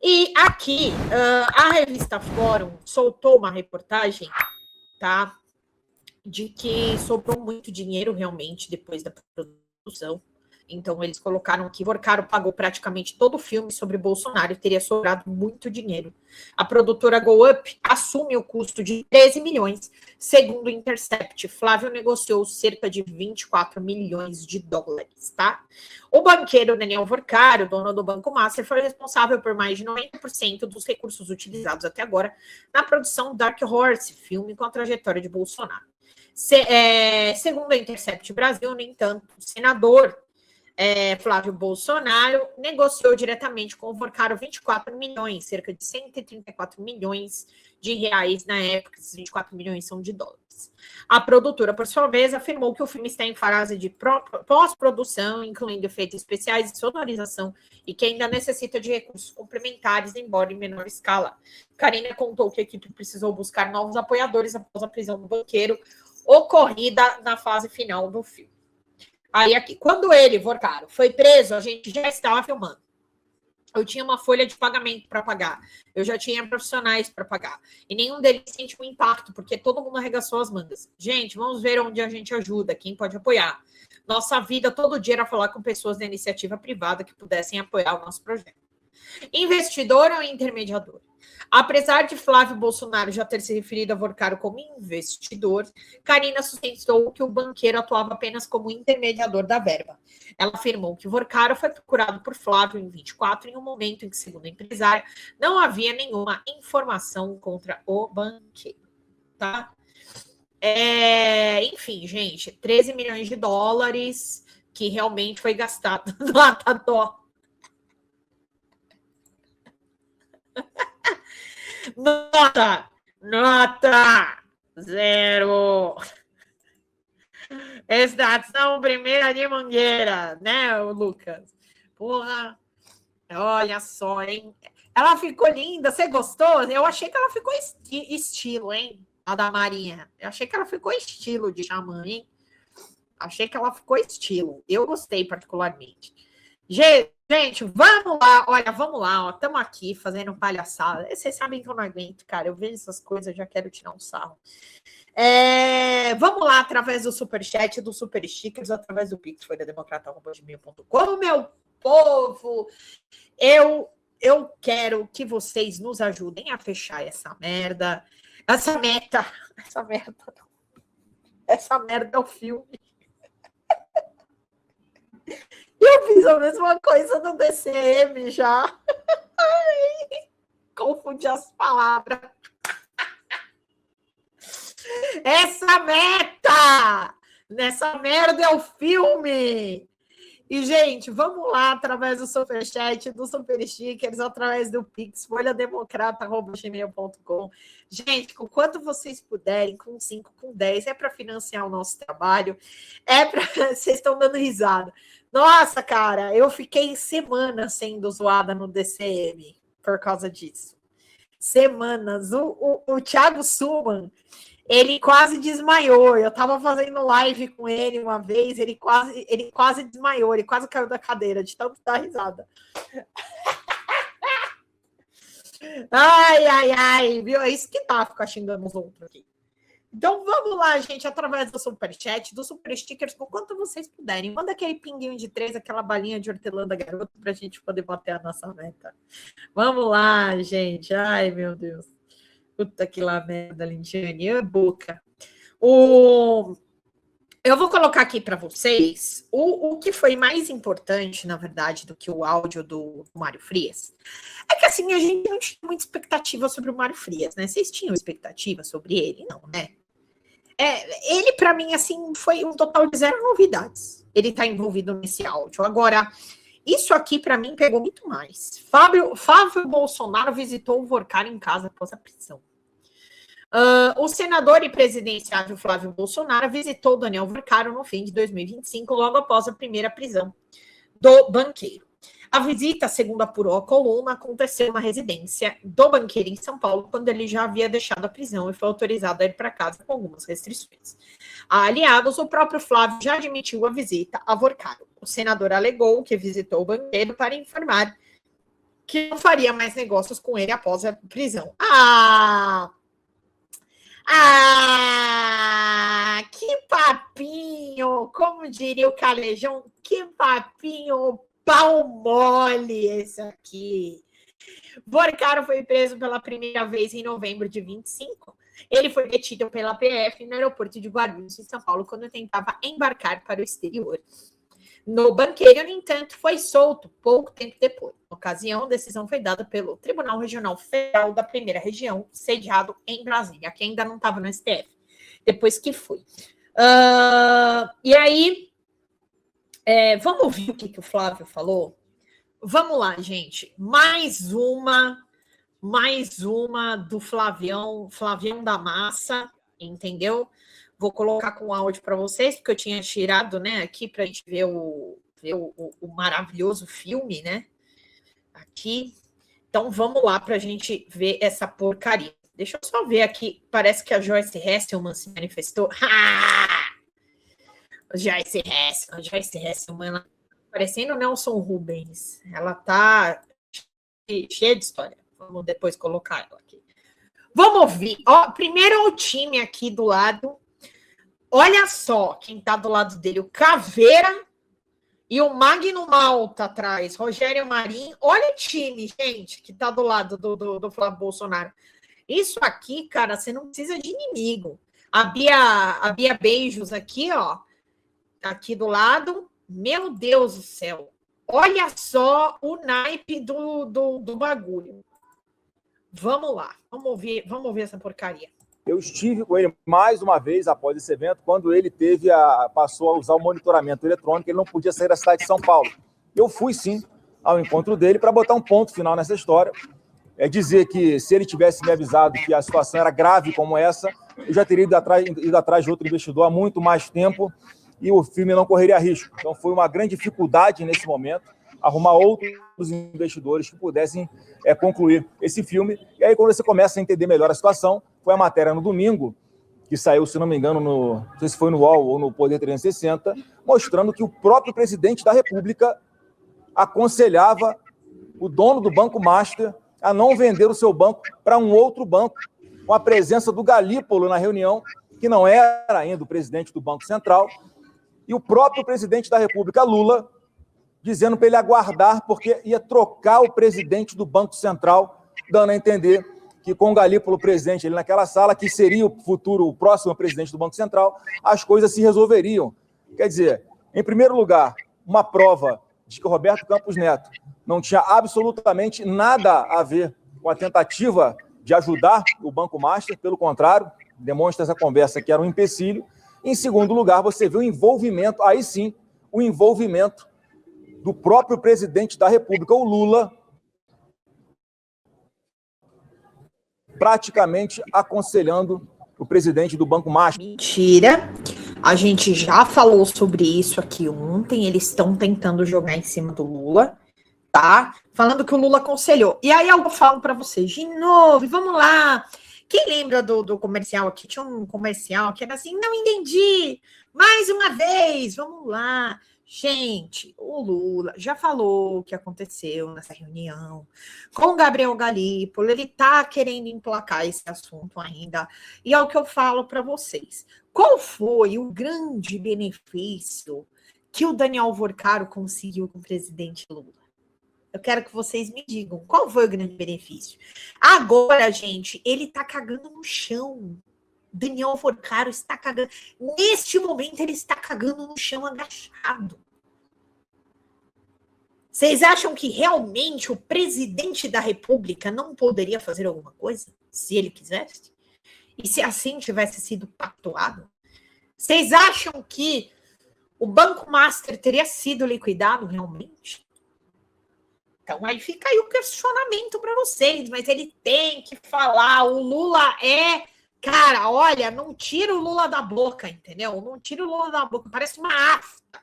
E aqui, a revista Fórum soltou uma reportagem, tá? De que sobrou muito dinheiro realmente depois da produção. Então, eles colocaram que Vorcaro pagou praticamente todo o filme sobre Bolsonaro e teria sobrado muito dinheiro. A produtora Go Up assume o custo de 13 milhões, segundo o Intercept. Flávio negociou cerca de 24 milhões de dólares, tá? O banqueiro Daniel Vorcaro, dono do Banco Master, foi responsável por mais de 90% dos recursos utilizados até agora na produção Dark Horse, filme com a trajetória de Bolsonaro. Segundo a Intercept Brasil, no entanto, o senador Flávio Bolsonaro negociou diretamente com o Vorcaro 24 milhões, cerca de 134 milhões de reais na época, esses 24 milhões são de dólares. A produtora, por sua vez, afirmou que o filme está em fase de pós-produção, incluindo efeitos especiais e sonorização, e que ainda necessita de recursos complementares, embora em menor escala. Karina contou que a equipe precisou buscar novos apoiadores após a prisão do banqueiro, ocorrida na fase final do filme. Aí, aqui, quando ele, Vorcaro, foi preso, a gente já estava filmando. Eu tinha uma folha de pagamento para pagar. Eu já tinha profissionais para pagar. E nenhum deles sentiu um impacto, porque todo mundo arregaçou as mangas. Gente, vamos ver onde a gente ajuda, quem pode apoiar. Nossa vida todo dia era falar com pessoas da iniciativa privada que pudessem apoiar o nosso projeto. Investidor ou intermediador? Apesar de Flávio Bolsonaro já ter se referido a Vorcaro como investidor, Karina sustentou que o banqueiro atuava apenas como intermediador da verba. Ela afirmou que Vorcaro foi procurado por Flávio em 24, em um momento em que, segundo a empresária, não havia nenhuma informação contra o banqueiro. Tá? Enfim, gente, 13 milhões de dólares que realmente foi gastado lá, tá dó. Nota 0. Estação primeira de Mangueira, né, Lucas? Porra, olha só, hein? Ela ficou linda, você gostou? Eu achei que ela ficou estilo, hein? A da Marinha. Eu achei que ela ficou estilo de xamã, hein? Achei que ela ficou estilo. Eu gostei particularmente. Gente, vamos lá. Olha, vamos lá. Estamos aqui fazendo palhaçada. Vocês sabem que eu não aguento, cara. Eu vejo essas coisas, eu já quero tirar um sarro. Vamos lá, através do Superchat, do Super Stickers, através do Pix, folhademocrata.com. Meu povo, eu quero que vocês nos ajudem a fechar essa merda. Essa merda é o filme. Eu fiz a mesma coisa no DCM já. Confundi as palavras. Nessa merda é o filme. E, gente, vamos lá, através do Superchat, do Super Stickers, através do Pix, folhademocrata.gmail.com. Gente, com quanto vocês puderem, com 5, com 10, é para financiar o nosso trabalho, vocês estão dando risada. Nossa, cara, eu fiquei semanas sendo zoada no DCM por causa disso. Semanas. O Thiago Suman, ele quase desmaiou. Eu estava fazendo live com ele uma vez, ele quase desmaiou, ele quase caiu da cadeira de tanto dar risada. Ai, viu? É isso que tá ficar xingando os outros aqui. Então vamos lá, gente, através do Superchat, do Super Stickers, com quanto vocês puderem. Manda aquele pinguinho de 3, aquela balinha de hortelã da garota, pra gente poder bater a nossa meta. Vamos lá, gente. Ai, meu Deus. Puta que lá merda, Lindiane. É boca. Eu vou colocar aqui para vocês o que foi mais importante, na verdade, do que o áudio do Mário Frias. É que, assim, a gente não tinha muita expectativa sobre o Mário Frias, né? Vocês tinham expectativa sobre ele? Não, né? Ele, para mim, assim, foi um total de 0 novidades. Ele está envolvido nesse áudio. Agora, isso aqui, para mim, pegou muito mais. Flávio Bolsonaro visitou o Vorcaro em casa após a prisão. O senador e presidenciável Flávio Bolsonaro visitou Daniel Vorcaro no fim de 2025, logo após a primeira prisão do banqueiro. A visita, segundo apurou a coluna, aconteceu na residência do banqueiro em São Paulo, quando ele já havia deixado a prisão e foi autorizado a ir para casa com algumas restrições. Aliados, o próprio Flávio já admitiu a visita a Vorcaro. O senador alegou que visitou o banqueiro para informar que não faria mais negócios com ele após a prisão. Que papinho! Como diria o Calejão, que papinho pau mole esse aqui. Vorcaro foi preso pela primeira vez em novembro de 25. Ele foi detido pela PF no aeroporto de Guarulhos, em São Paulo, quando tentava embarcar para o exterior. No banqueiro, no entanto, foi solto pouco tempo depois. Na ocasião, a decisão foi dada pelo Tribunal Regional Federal da Primeira Região, sediado em Brasília, que ainda não estava no STF, depois que foi. E aí, vamos ouvir o que o Flávio falou? Vamos lá, gente. Mais uma do Flavião da Massa, entendeu? Vou colocar com áudio para vocês, porque eu tinha tirado, né, aqui para a gente ver o maravilhoso filme, né? Aqui. Então, vamos lá para a gente ver essa porcaria. Deixa eu só ver aqui. Parece que a Joyce Hasselman se manifestou. Joyce Hasselman, parecendo Nelson Rubens. Ela tá cheia de história. Vamos depois colocar ela aqui. Vamos ouvir. Primeiro o time aqui do lado. Olha só quem tá do lado dele. O Caveira e o Magno Malta atrás. Rogério Marinho. Olha o time, gente, que tá do lado do Flávio Bolsonaro. Isso aqui, cara, você não precisa de inimigo. A Bia Beijos aqui, ó. Aqui do lado. Meu Deus do céu. Olha só o naipe do bagulho. Vamos lá. Vamos ouvir essa porcaria. Eu estive com ele mais uma vez após esse evento, quando ele passou a usar o monitoramento eletrônico, ele não podia sair da cidade de São Paulo. Eu fui, sim, ao encontro dele para botar um ponto final nessa história. Dizer que se ele tivesse me avisado que a situação era grave como essa, eu já teria ido atrás de outro investidor há muito mais tempo e o filme não correria risco. Então foi uma grande dificuldade nesse momento arrumar outros investidores que pudessem concluir esse filme. E aí, quando você começa a entender melhor a situação, foi a matéria no domingo, que saiu, se não me engano, não sei se foi no UOL ou no Poder 360, mostrando que o próprio presidente da República aconselhava o dono do Banco Master a não vender o seu banco para um outro banco, com a presença do Galípolo na reunião, que não era ainda o presidente do Banco Central, e o próprio presidente da República, Lula, dizendo para ele aguardar, porque ia trocar o presidente do Banco Central, dando a entender que com o Galípolo presente ali naquela sala, que seria o próximo presidente do Banco Central, as coisas se resolveriam. Quer dizer, em primeiro lugar, uma prova de que o Roberto Campos Neto não tinha absolutamente nada a ver com a tentativa de ajudar o Banco Master, pelo contrário, demonstra essa conversa que era um empecilho. Em segundo lugar, você vê o envolvimento, aí sim, o envolvimento do próprio presidente da República, o Lula, praticamente aconselhando o presidente do Banco Master. Mentira. A gente já falou sobre isso aqui ontem. Eles estão tentando jogar em cima do Lula, tá? Falando que o Lula aconselhou. E aí eu falo para vocês de novo, vamos lá. Quem lembra do comercial aqui? Tinha um comercial que era assim, não entendi. Mais uma vez, vamos lá. Gente, o Lula já falou o que aconteceu nessa reunião com o Gabriel Galípolo. Ele está querendo emplacar esse assunto ainda. E é o que eu falo para vocês. Qual foi o grande benefício que o Daniel Vorcaro conseguiu com o presidente Lula? Eu quero que vocês me digam. Qual foi o grande benefício? Agora, gente, ele está cagando no chão. Daniel Vorcaro está cagando. Neste momento, ele está cagando no chão agachado. Vocês acham que realmente o presidente da República não poderia fazer alguma coisa? Se ele quisesse? E se assim tivesse sido pactuado? Vocês acham que o Banco Master teria sido liquidado realmente? Então, aí fica aí o questionamento para vocês. Mas ele tem que falar. O Lula é... Cara, olha, não tira o Lula da boca, entendeu? Não tira o Lula da boca, parece uma afta.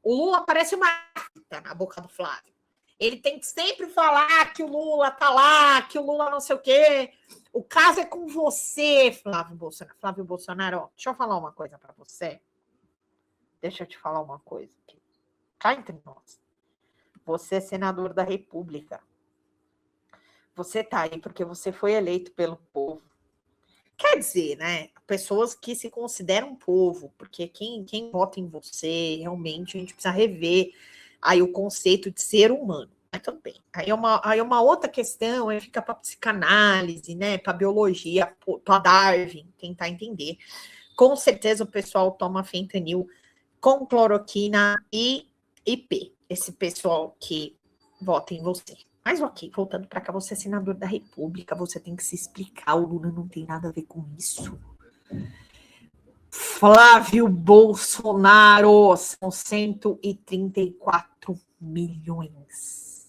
O Lula parece uma afta na boca do Flávio. Ele tem que sempre falar que o Lula tá lá, que o Lula não sei o quê. O caso é com você, Flávio Bolsonaro. Flávio Bolsonaro, ó, deixa eu falar uma coisa para você. Deixa eu te falar uma coisa aqui. Cá entre nós. Você é senador da República. você tá aí porque você foi eleito pelo povo. Quer dizer, né? Pessoas que se consideram povo, porque quem vota em você, realmente, a gente precisa rever aí o conceito de ser humano. Mas tudo bem. Aí é uma outra questão, aí fica para psicanálise, né? Para biologia, para Darwin, tentar entender. Com certeza o pessoal toma fentanil com cloroquina e IP. Esse pessoal que vota em você. Mas ok, voltando para cá, você é senador da República, você tem que se explicar, o Lula não tem nada a ver com isso. Flávio Bolsonaro, são 134 milhões.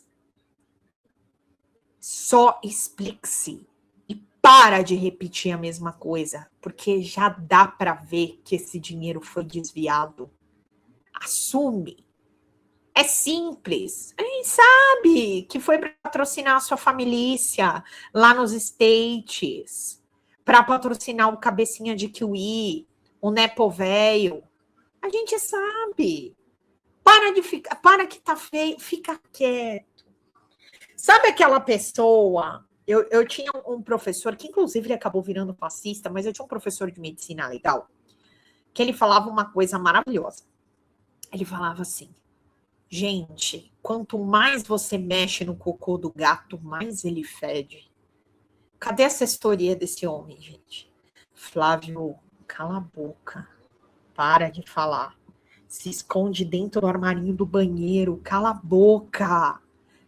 Só explique-se e para de repetir a mesma coisa, porque já dá para ver que esse dinheiro foi desviado. Assume. É simples. A gente sabe que foi para patrocinar a sua família lá nos States, para patrocinar o cabecinha de kiwi, o nepo velho. A gente sabe. Para que tá feio, fica quieto. Sabe aquela pessoa? Eu tinha um professor que, inclusive, ele acabou virando fascista, mas eu tinha um professor de medicina legal, que ele falava uma coisa maravilhosa. Ele falava assim: gente, quanto mais você mexe no cocô do gato, mais ele fede. Cadê essa história desse homem, gente? Flávio, cala a boca. Para de falar. Se esconde dentro do armarinho do banheiro. Cala a boca.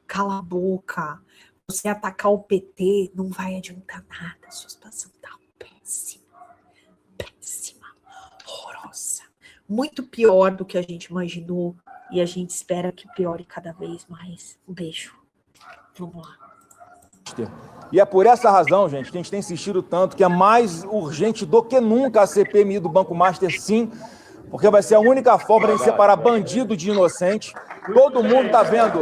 Cala a boca. Você atacar o PT não vai adiantar nada. A sua situação tá péssima. Péssima. Horrorosa. Muito pior do que a gente imaginou. E a gente espera que piore cada vez mais. Um beijo. Vamos lá. E é por essa razão, gente, que a gente tem insistido tanto que é mais urgente do que nunca a CPMI do Banco Master, sim, porque vai ser a única forma de separar bandido de inocente. Todo mundo está vendo.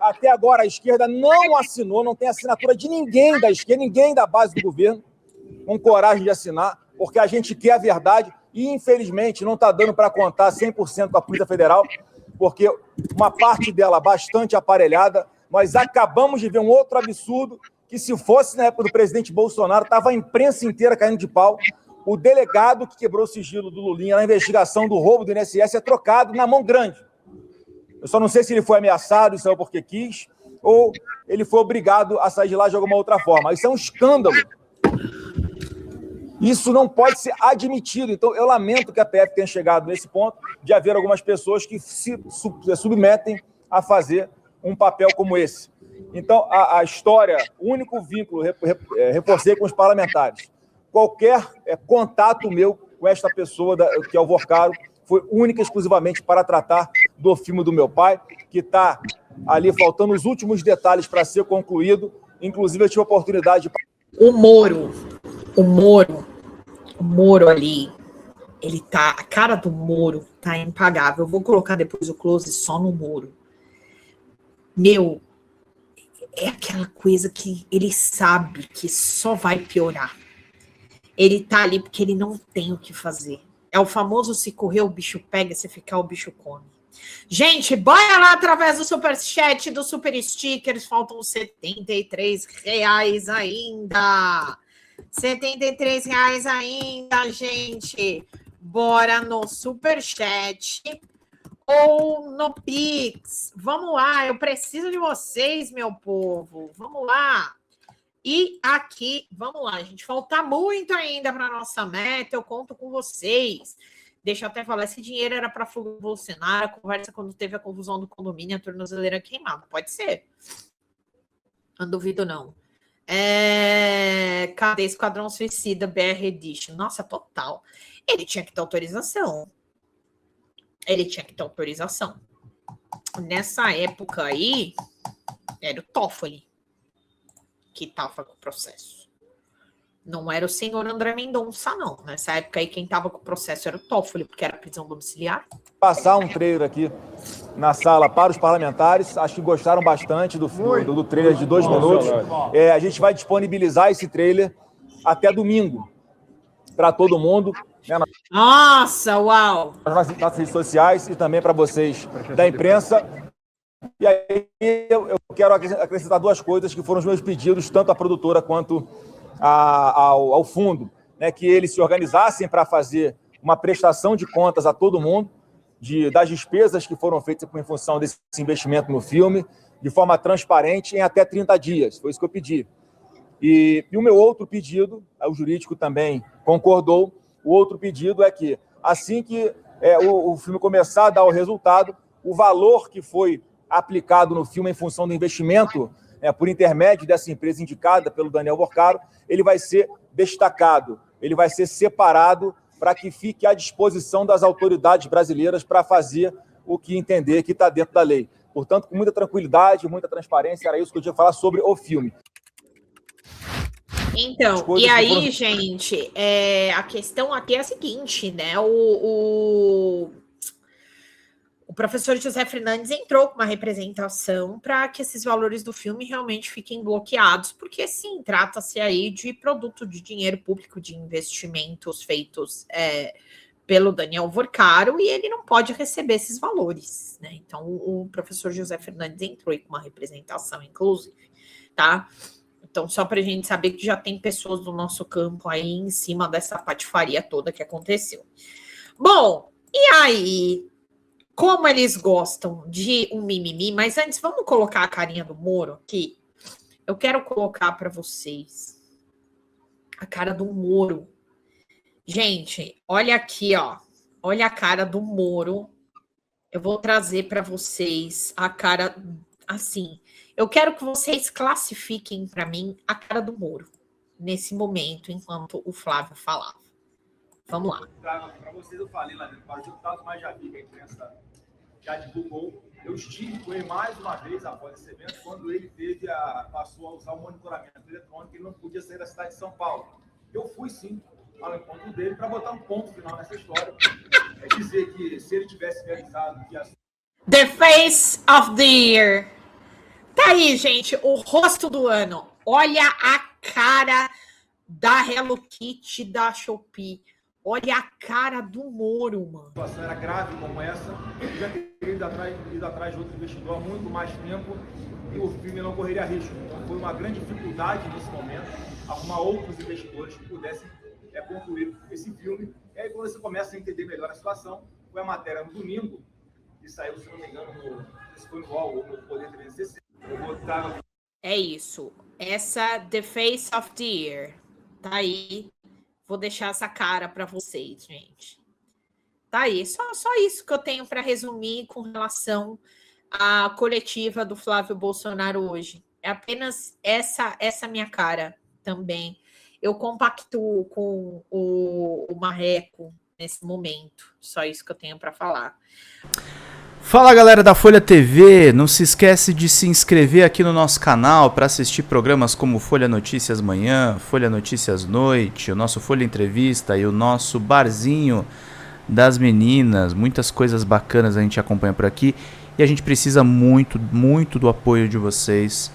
Até agora a esquerda não assinou, não tem assinatura de ninguém da esquerda, ninguém da base do governo com coragem de assinar, porque a gente quer a verdade e, infelizmente, não está dando para contar 100% com a Polícia Federal, porque uma parte dela bastante aparelhada. Nós acabamos de ver um outro absurdo, que se fosse na época do presidente Bolsonaro, estava a imprensa inteira caindo de pau. O delegado que quebrou o sigilo do Lulinha na investigação do roubo do INSS é trocado na mão grande. Eu só não sei se ele foi ameaçado, saiu porque quis, ou ele foi obrigado a sair de lá de alguma outra forma. Isso é um escândalo. Isso não pode ser admitido. Então, eu lamento que a PF tenha chegado nesse ponto de haver algumas pessoas que se submetem a fazer um papel como esse. Então, a história, o único vínculo, reforcei com os parlamentares. Qualquer contato meu com esta pessoa, que é o Vorcaro, foi única e exclusivamente para tratar do filme do meu pai, que está ali faltando os últimos detalhes para ser concluído. Inclusive, eu tive a oportunidade de... O Moro ali, ele tá, a cara do Moro tá impagável. Eu vou colocar depois o close só no Moro. Meu, é aquela coisa que ele sabe que só vai piorar. Ele tá ali porque ele não tem o que fazer. É o famoso: se correr o bicho pega, se ficar o bicho come. Gente, bora lá através do superchat, do super stickers. Faltam R$73 ainda. R$73 ainda, gente. Bora no superchat ou no Pix. Vamos lá, eu preciso de vocês, meu povo. Vamos lá. E aqui, vamos lá, gente. Falta muito ainda para nossa meta. Eu conto com vocês. Deixa eu até falar, esse dinheiro era para Bolsonaro, a conversa quando teve a confusão do condomínio, a tornozeleira queimada. Pode ser. Não duvido, não. Cadê Esquadrão Suicida BR Edition? Nossa, total. Ele tinha que ter autorização. Nessa época aí, era o Toffoli que estava com o processo. Não era o senhor André Mendonça, não. Nessa época aí, quem estava com o processo era o Toffoli, porque era prisão domiciliar. Passar um trailer aqui na sala para os parlamentares. Acho que gostaram bastante do trailer de 2 minutos. A gente vai disponibilizar esse trailer até domingo para todo mundo, né? Nossa, uau! Nas nossas redes sociais e também para vocês da imprensa. E aí eu quero acrescentar duas coisas que foram os meus pedidos, tanto à produtora quanto ao fundo, né, que eles se organizassem para fazer uma prestação de contas a todo mundo das despesas que foram feitas em função desse investimento no filme, de forma transparente, em até 30 dias. Foi isso que eu pedi. E o meu outro pedido, o jurídico também concordou, o outro pedido é que, assim que o filme começar a dar o resultado, o valor que foi aplicado no filme em função do investimento, por intermédio dessa empresa indicada pelo Daniel Porcaro, ele vai ser destacado, ele vai ser separado para que fique à disposição das autoridades brasileiras para fazer o que entender que está dentro da lei. Portanto, com muita tranquilidade, muita transparência, era isso que eu tinha que falar sobre o filme. Então, e aí, gente, a questão aqui é a seguinte, né? O professor José Fernandes entrou com uma representação para que esses valores do filme realmente fiquem bloqueados, porque sim, trata-se aí de produto de dinheiro público, de investimentos feitos pelo Daniel Porcaro, e ele não pode receber esses valores, né? Então, o professor José Fernandes entrou com uma representação, inclusive, tá? Então, só para a gente saber que já tem pessoas do nosso campo aí em cima dessa patifaria toda que aconteceu. Bom, e aí, como eles gostam de um mimimi, mas antes vamos colocar a carinha do Moro aqui. Eu quero colocar para vocês a cara do Moro. Gente, olha aqui, ó. Olha a cara do Moro. Eu vou trazer para vocês a cara assim. Eu quero que vocês classifiquem para mim a cara do Moro nesse momento, enquanto o Flávio falava. Vamos lá. Para vocês, eu falei lá dentro para os deputados, mas já vi que a imprensa já divulgou. Eu estive com ele mais uma vez após esse evento, quando ele passou a usar o monitoramento eletrônico, ele não podia sair da cidade de São Paulo. Eu fui, sim, ao encontro dele para botar um ponto final nessa história. É dizer que se ele tivesse realizado... The face of the year. Tá aí, gente, o rosto do ano. Olha a cara da Hello Kitty, da Shopee. Olha a cara do Moro, mano. A situação era grave como essa, eu já teria ido atrás de outro investidor há muito mais tempo e o filme não correria risco. Então foi uma grande dificuldade nesse momento arrumar outros investidores que pudessem concluir esse filme. E aí, quando você começa a entender melhor a situação, foi a matéria no domingo, que saiu, se não me engano, foi no UOL ou no Poder 360. É isso. Essa The Face of the Year. Tá aí. Vou deixar essa cara para vocês, gente. Tá aí. Só isso que eu tenho para resumir com relação à coletiva do Flávio Bolsonaro hoje. É apenas essa minha cara também. Eu compactuo com o Marreco nesse momento. Só isso que eu tenho para falar. Fala, galera da Folha TV, não se esquece de se inscrever aqui no nosso canal para assistir programas como Folha Notícias Manhã, Folha Notícias Noite, o nosso Folha Entrevista e o nosso Barzinho das Meninas. Muitas coisas bacanas a gente acompanha por aqui e a gente precisa muito, muito do apoio de vocês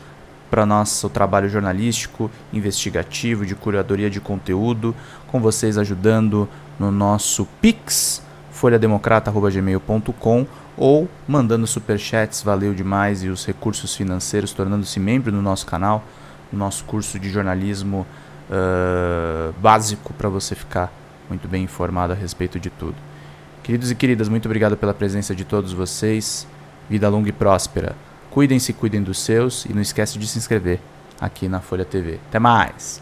para nosso trabalho jornalístico, investigativo, de curadoria de conteúdo, com vocês ajudando no nosso Pix, folhademocrata@gmail.com, ou mandando superchats, valeu demais, e os recursos financeiros, tornando-se membro do nosso canal, no nosso curso de jornalismo básico, para você ficar muito bem informado a respeito de tudo. Queridos e queridas, muito obrigado pela presença de todos vocês, vida longa e próspera, cuidem-se, cuidem dos seus, e não esquece de se inscrever aqui na Folha TV. Até mais!